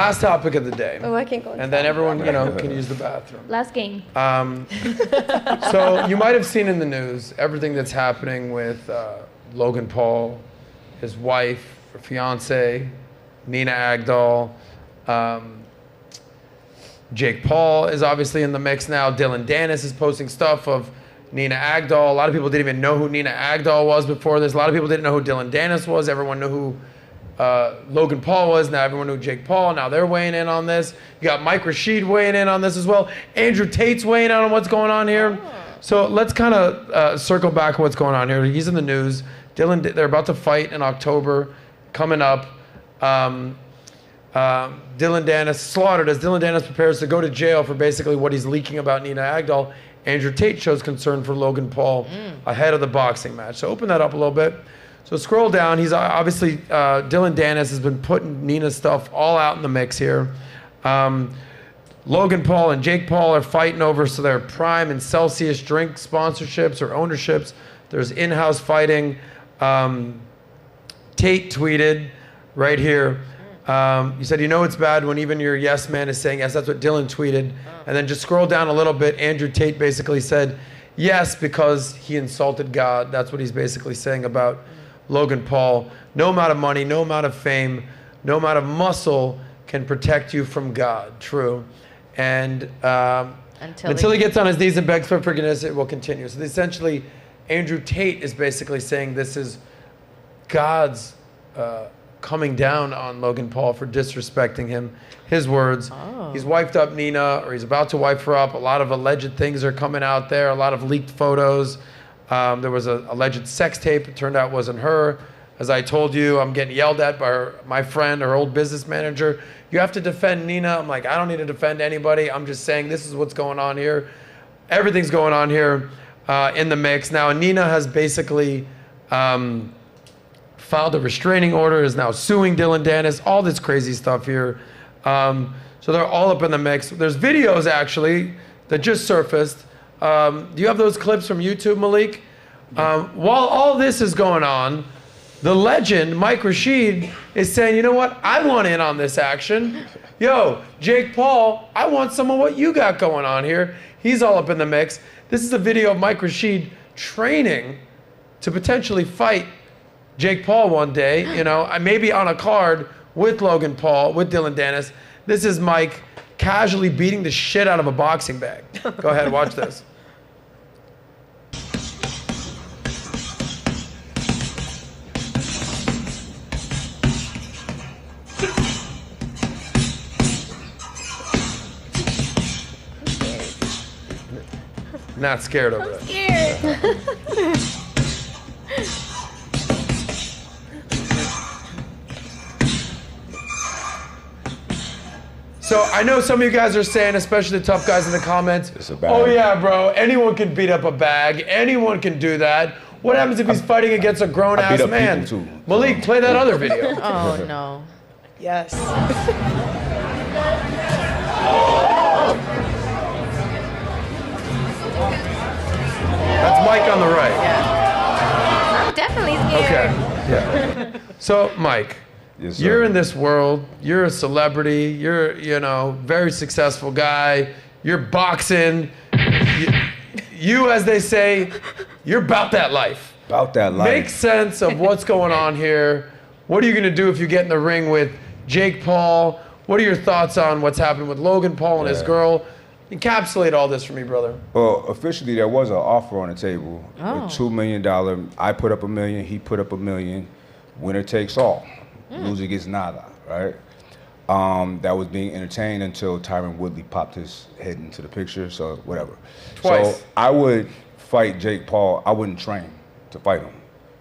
Last topic of the day. Oh, I can't go. And then everyone, can use the bathroom. Last game. So you might have seen in the news everything that's happening with Logan Paul, his wife, her fiance, Nina Agdal. Jake Paul is obviously in the mix now. Dillon Danis is posting stuff of Nina Agdal. A lot of people didn't even know who Nina Agdal was before this. A lot of people didn't know who Dillon Danis was. Everyone knew who Logan Paul was. Now everyone knew Jake Paul. Now they're weighing in on this. You got Mike Rashid weighing in on this as well. Andrew Tate's weighing in on what's going on here. So let's kind of circle back what's going on here. He's in the news. They're about to fight in October, coming up. Dillon Danis slaughtered as Dillon Danis prepares to go to jail for basically what he's leaking about Nina Agdal. Andrew Tate shows concern for Logan Paul ahead of the boxing match. So open that up a little bit. So scroll down. He's obviously, Dillon Danis has been putting Nina's stuff all out in the mix here. Logan Paul and Jake Paul are fighting over their Prime and Celsius drink sponsorships or ownerships. There's in-house fighting. Tate tweeted right here. You said, it's bad when even your yes man is saying yes. That's what Dillon tweeted. And then just scroll down a little bit. Andrew Tate basically said yes because he insulted God. That's what he's basically saying about Logan Paul. No amount of money, no amount of fame, no amount of muscle can protect you from God. True. And until he gets on his knees and begs for forgiveness, it will continue. So essentially, Andrew Tate is basically saying this is God's coming down on Logan Paul for disrespecting him. His words. He's wifed up Nina, or he's about to wife her up. A lot of alleged things are coming out there, a lot of leaked photos. There was an alleged sex tape. It turned out it wasn't her. As I told you, I'm getting yelled at by my friend, her old business manager. You have to defend Nina. I'm like, I don't need to defend anybody. I'm just saying this is what's going on here. Everything's going on here in the mix. Now, Nina has basically filed a restraining order, is now suing Dillon Danis, all this crazy stuff here. So they're all up in the mix. There's videos, actually, that just surfaced. Do you have those clips from YouTube, Malik? While all this is going on, the legend, Mike Rashid, is saying, you know what? I want in on this action. Yo, Jake Paul, I want some of what you got going on here. He's all up in the mix. This is a video of Mike Rashid training to potentially fight Jake Paul one day, maybe on a card with Logan Paul, with Dillon Danis. This is Mike casually beating the shit out of a boxing bag. Go ahead, watch this. Not scared over it. Scared. So I know some of you guys are saying, especially the tough guys in the comments, oh yeah, bro, anyone can beat up a bag. Anyone can do that. What happens if he's fighting against a grown-ass man? Malik, play that other video. Oh, no. Yes. That's Mike on the right. Yeah. I'm definitely scared. Okay. Yeah. So, Mike, yes, sir. You're in this world. You're a celebrity. You're, very successful guy. You're boxing. You, as they say, you're about that life. About that life. Make sense of what's going on here. What are you going to do if you get in the ring with Jake Paul? What are your thoughts on what's happened with Logan Paul and his girl? Encapsulate all this for me, brother. Well, officially, there was an offer on the table. $2 million. I put up $1 million. He put up $1 million. Winner takes all. Loser gets nada, right? That was being entertained until Tyron Woodley popped his head into the picture, so whatever. Twice. So I would fight Jake Paul. I wouldn't train to fight him,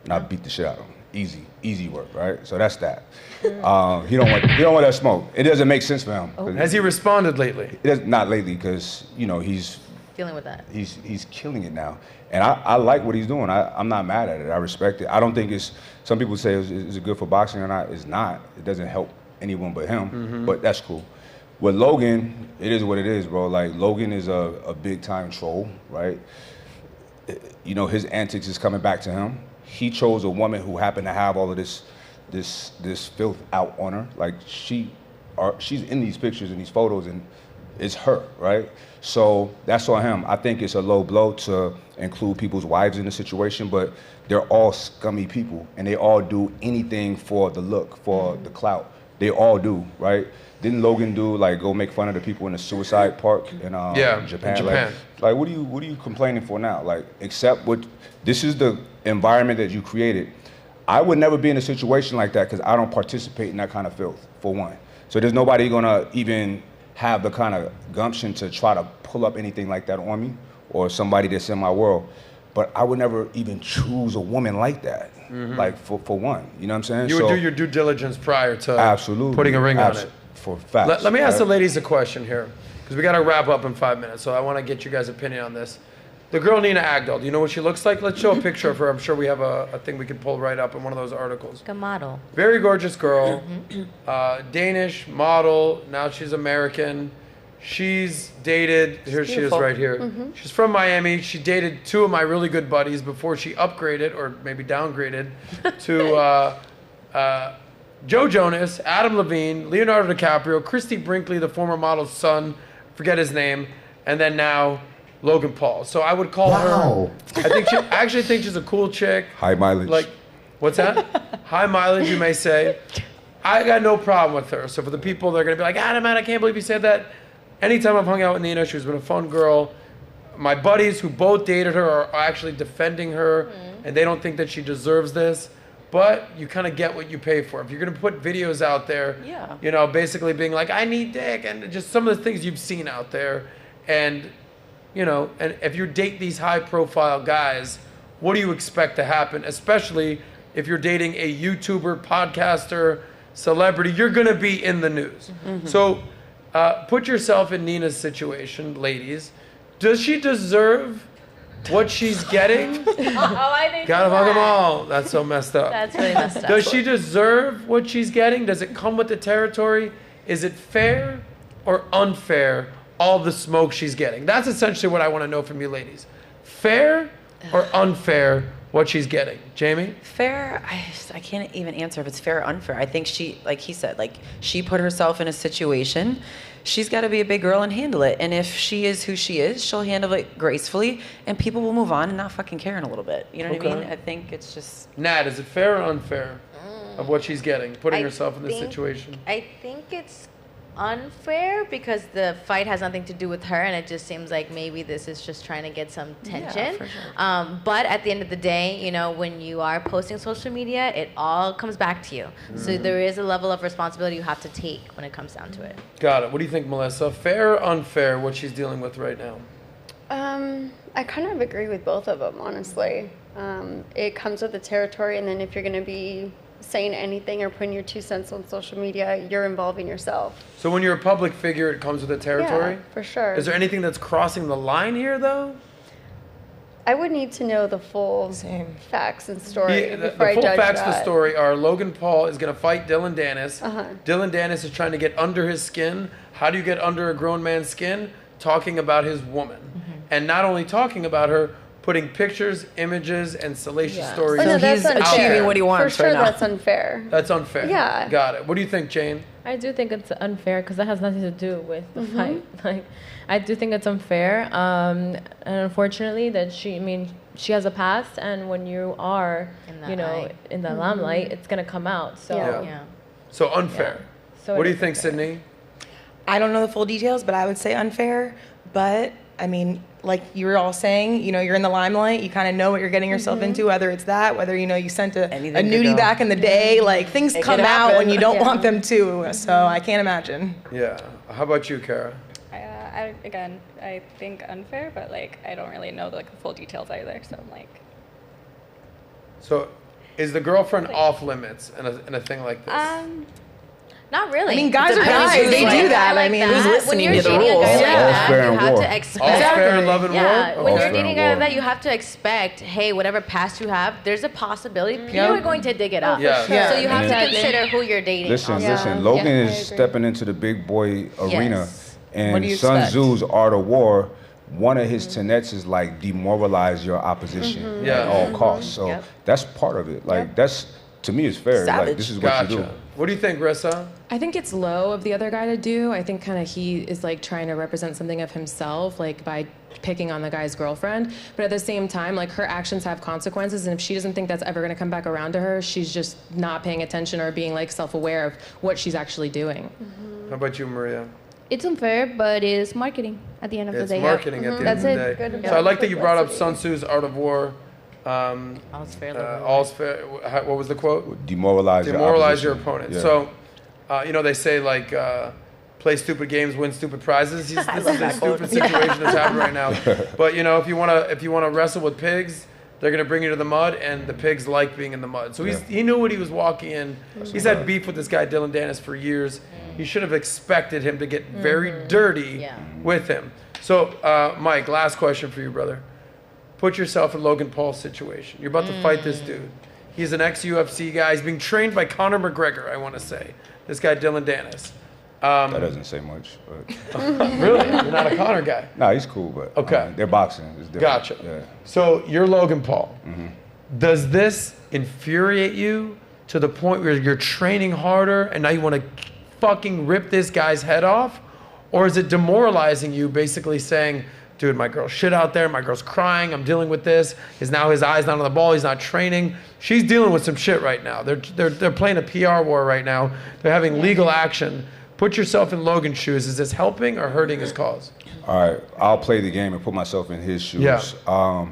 and I'd beat the shit out of him. Easy work, right? So that's that. He don't want that smoke. It doesn't make sense for him. Has he responded lately? Not lately, because he's dealing with that. He's killing it now, and I like what he's doing. I'm not mad at it. I respect it. I don't think it's. Some people say is it good for boxing or not? It's not. It doesn't help anyone but him. But that's cool. With Logan, it is what it is, bro. Like Logan is a big time troll, right? His antics is coming back to him. He chose a woman who happened to have all of this filth out on her. Like she she's in these pictures and these photos, and it's her, right? So that's on him. I think it's a low blow to include people's wives in the situation, but they're all scummy people, and they all do anything for the look, for the clout. They all do, right? Didn't Logan go make fun of the people in the suicide park in Japan? Like, what are you complaining for now? Like, accept this is the environment that you created. I would never be in a situation like that because I don't participate in that kind of filth, for one. So there's nobody gonna even have the kind of gumption to try to pull up anything like that on me or somebody that's in my world. But I would never even choose a woman like that, like for one, you know what I'm saying? You would do your due diligence prior to absolutely putting a ring on it. For facts. Let me ask the ladies a question here, because we got to wrap up in 5 minutes, so I want to get you guys' opinion on this. The girl Nina Agdal, do you know what she looks like? Let's show a picture of her. I'm sure we have a thing we could pull right up in one of those articles. Like a model. Very gorgeous girl, Danish model, now she's American. She's dated, here she is right here. She's from Miami. She dated 2 of my really good buddies before she upgraded, or maybe downgraded, to Joe Jonas, Adam Levine, Leonardo DiCaprio, Christy Brinkley, the former model's son, forget his name, and then now Logan Paul. So I would call her, I actually think she's a cool chick. High mileage. Like, what's that? High mileage, you may say. I got no problem with her. So for the people that are going to be like, Adam, I can't believe you said that. Anytime I've hung out with Nina, she's been a fun girl. My buddies who both dated her are actually defending her, and they don't think that she deserves this. But you kind of get what you pay for. If you're going to put videos out there, you know, basically being like, I need dick, and just some of the things you've seen out there. And, you know, and if you date these high-profile guys, what do you expect to happen? Especially if you're dating a YouTuber, podcaster, celebrity, you're going to be in the news. So put yourself in Nina's situation, ladies. Does she deserve what she's getting? I think Gotta fuck them all. That's so messed up. That's really messed up. Does she deserve what she's getting? Does it come with the territory? Is it fair or unfair, all the smoke she's getting? That's essentially what I want to know from you ladies. Fair or unfair, what she's getting? Jamie? Fair, I can't even answer if it's fair or unfair. I think she, like he said, like she put herself in a situation. She's got to be a big girl and handle it. And if she is who she is, she'll handle it gracefully, and people will move on and not fucking care in a little bit. You know what I mean? I think it's just... Nat, is it fair or unfair of what she's getting, putting herself in this situation? I think it's unfair because the fight has nothing to do with her, and it just seems like maybe this is just trying to get some tension. Yeah, for sure. But at the end of the day, you know, when you are posting social media, it all comes back to you. So there is a level of responsibility you have to take when it comes down to it. Got it. What do you think, Melissa? Fair or unfair, what she's dealing with right now? I kind of agree with both of them, honestly. It comes with the territory, and then if you're going to be saying anything or putting your 2 cents on social media, you're involving yourself. So when you're a public figure, it comes with the territory? Yeah, for sure. Is there anything that's crossing the line here, though? I would need to know the full facts and story The before I full judge facts of the that. story are Logan Paul is going to fight Dillon Danis. Dillon Danis is trying to get under his skin. How do you get under a grown man's skin? Talking about his woman. And not only talking about her, putting pictures, images, and salacious stories. Oh, no, that's he's achieving what he wants For sure, right now. that's unfair. That's unfair. Yeah. Got it. What do you think, Jane? I do think it's unfair because that has nothing to do with the fight. Like, I do think it's unfair, and unfortunately, that she has a past, and when you are, in the limelight, it's gonna come out. So, So unfair. Yeah. So what do you think, Sydney? I don't know the full details, but I would say unfair. But I mean, like you were all saying, you're in the limelight. You kind of know what you're getting yourself into, whether it's that, whether, you sent a nudie back in the day. Like, things come out when you don't want them to. So I can't imagine. Yeah. How about you, Kara? I think unfair, but, like, I don't really know, the full details either. So I'm like... So is the girlfriend off limits in a thing like this? Not really. I mean, guys are guys. They do that. I mean, who's listening to the rules? You have to expect. All fair in love and war? When you're dating a guy like that, you have to expect, hey, whatever past you have, there's a possibility people are going to dig it up. So you have to consider who you're dating. Listen. Logan is stepping into the big boy arena. And Sun Tzu's Art of War, one of his tenets is like demoralize your opposition at all costs. So that's part of it. Like that's, to me, it's fair. Savage. Like this is what you do. What do you think, Rissa? I think it's low of the other guy to do. I think kind of he is like trying to represent something of himself, like by picking on the guy's girlfriend. But at the same time, like her actions have consequences, and if she doesn't think that's ever going to come back around to her, she's just not paying attention or being like self-aware of what she's actually doing. How about you, Maria? It's unfair, but it's marketing at the end of the day. It's marketing at the end of the day. So I like that you brought up Sun Tzu's Art of War. All's fair. All's fair. What was the quote? Demoralize your opponent. Yeah. So, they say like, play stupid games, win stupid prizes. This is a stupid situation that's happening right now. But if you wanna wrestle with pigs, they're gonna bring you to the mud, and the pigs like being in the mud. So he knew what he was walking in. He's had beef with this guy Dillon Danis for years. He should have expected him to get very dirty with him. So, Mike, last question for you, brother. Put yourself in Logan Paul's situation. You're about to fight this dude. He's an ex-UFC guy. He's being trained by Conor McGregor, I want to say. This guy, Dillon Danis. That doesn't say much. But Really? You're not a Conor guy? No, he's cool, but they're boxing. It's different. Gotcha. Yeah. So you're Logan Paul. Does this infuriate you to the point where you're training harder and now you want to fucking rip this guy's head off? Or is it demoralizing you, basically saying, dude, my girl's shit out there, my girl's crying, I'm dealing with this. Now his eye's not on the ball, he's not training. She's dealing with some shit right now. They're playing a PR war right now. They're having legal action. Put yourself in Logan's shoes. Is this helping or hurting his cause? All right, I'll play the game and put myself in his shoes. Yeah.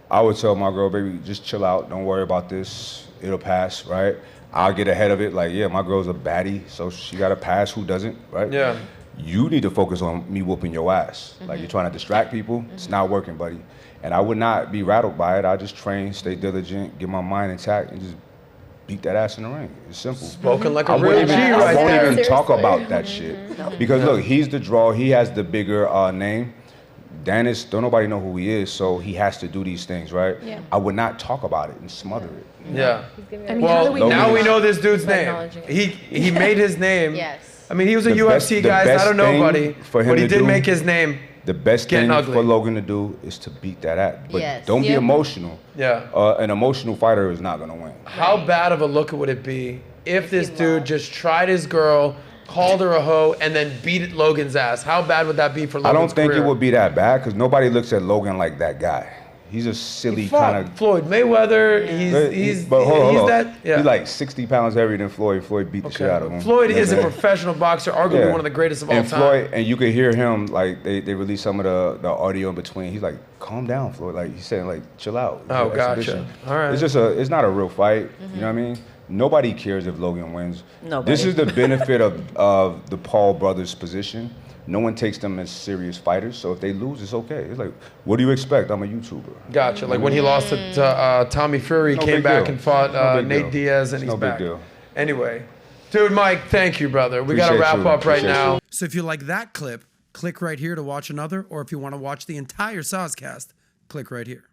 I would tell my girl, baby, just chill out, don't worry about this, it'll pass, right? I'll get ahead of it, like, yeah, my girl's a baddie, so she got to pass, who doesn't, right? Yeah. You need to focus on me whooping your ass. Like, you're trying to distract people, it's not working, buddy. And I would not be rattled by it. I just train, stay diligent, get my mind intact, and just beat that ass in the ring. It's simple. Spoken like a real G I right won't there. even talk about that shit. Because look, he's the draw, he has the bigger name. Danis, don't nobody know who he is, so he has to do these things, right? Yeah. I would not talk about it and smother it. Yeah. I mean, well, now we know this dude's name. He made his name. Yes. I mean, he was a UFC guy, not a nobody, but he did make his name. The best thing for Logan to do is to beat that ass. But don't be emotional. Yeah. An emotional fighter is not going to win. How bad of a look would it be if this dude just tried his girl, called her a hoe, and then beat Logan's ass? How bad would that be for Logan's I don't think career? it would be that bad because nobody looks at Logan like that guy. He's a silly kind of Floyd Mayweather. Yeah. He's that. Yeah. He's like 60 pounds heavier than Floyd. Floyd beat the shit out of him. Floyd is a professional boxer, arguably one of the greatest of all time. Floyd, and you could hear him like they released some of the audio in between. He's like, "Calm down, Floyd." Like he's saying, like, "Chill out." Oh, gotcha. All right. It's not a real fight. You know what I mean? Nobody cares if Logan wins. Nobody. This is the benefit of the Paul brothers' position. No one takes them as serious fighters, so if they lose, it's okay. It's like, what do you expect? I'm a YouTuber. Gotcha. Like when he lost to Tommy Fury, he came back and fought Nate Diaz, and he's back. No big deal. Anyway, dude, Mike, thank you, brother. We got to wrap up right now. So if you like that clip, click right here to watch another, or if you want to watch the entire SOSCAST, click right here.